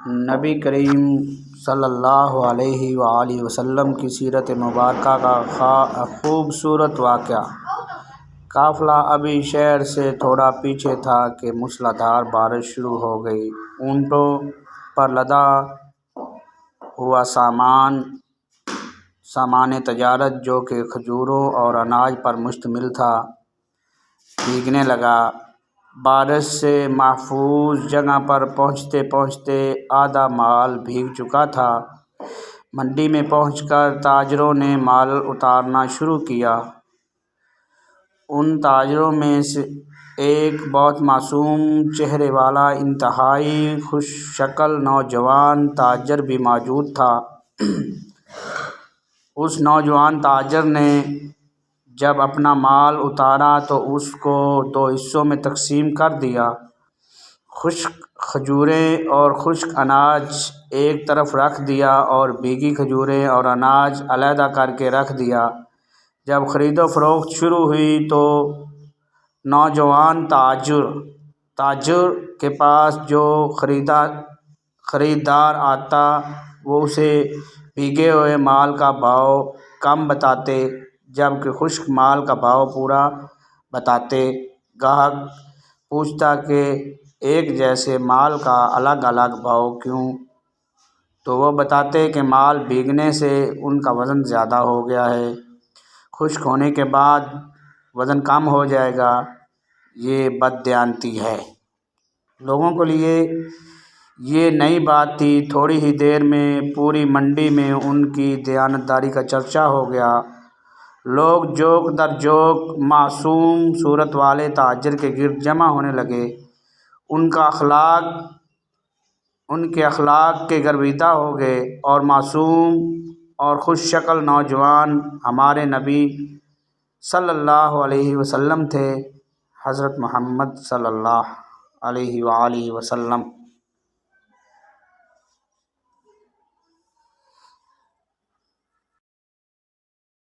نبی کریم صلی اللہ علیہ وآلہ وسلم کی سیرت مبارکہ کا خوبصورت واقعہ۔ قافلہ ابھی شہر سے تھوڑا پیچھے تھا کہ موسلا دھار بارش شروع ہو گئی۔ اونٹوں پر لدا ہوا سامان تجارت جو کہ کھجوروں اور اناج پر مشتمل تھا بھیگنے لگا۔ بارش سے محفوظ جگہ پر پہنچتے پہنچتے آدھا مال بھیگ چکا تھا۔ منڈی میں پہنچ کر تاجروں نے مال اتارنا شروع کیا۔ ان تاجروں میں سے ایک بہت معصوم چہرے والا انتہائی خوش شکل نوجوان تاجر بھی موجود تھا۔ اس نوجوان تاجر نے جب اپنا مال اتارا تو اس کو دو حصوں میں تقسیم کر دیا۔ خشک کھجوریں اور خشک اناج ایک طرف رکھ دیا اور بھیگی کھجوریں اور اناج علیحدہ کر کے رکھ دیا۔ جب خرید و فروخت شروع ہوئی تو نوجوان تاجر کے پاس جو خریدار آتا وہ اسے بھیگے ہوئے مال کا بھاؤ کم بتاتے جبکہ خشک مال کا بھاؤ پورا بتاتے۔ گاہک پوچھتا کہ ایک جیسے مال کا الگ الگ بھاؤ کیوں؟ تو وہ بتاتے کہ مال بھیگنے سے ان کا وزن زیادہ ہو گیا ہے، خشک ہونے کے بعد وزن کم ہو جائے گا۔ یہ بددیانتی ہے۔ لوگوں کے لیے یہ نئی بات تھی۔ تھوڑی ہی دیر میں پوری منڈی میں ان کی دیانتداری کا چرچا ہو گیا۔ لوگ جوک در جوک معصوم صورت والے تاجر کے گرد جمع ہونے لگے۔ ان کے اخلاق کے گرویدہ ہو گئے۔ اور معصوم اور خوش شکل نوجوان ہمارے نبی صلی اللہ علیہ وسلم تھے، حضرت محمد صلی اللہ علیہ وآلہ وسلم۔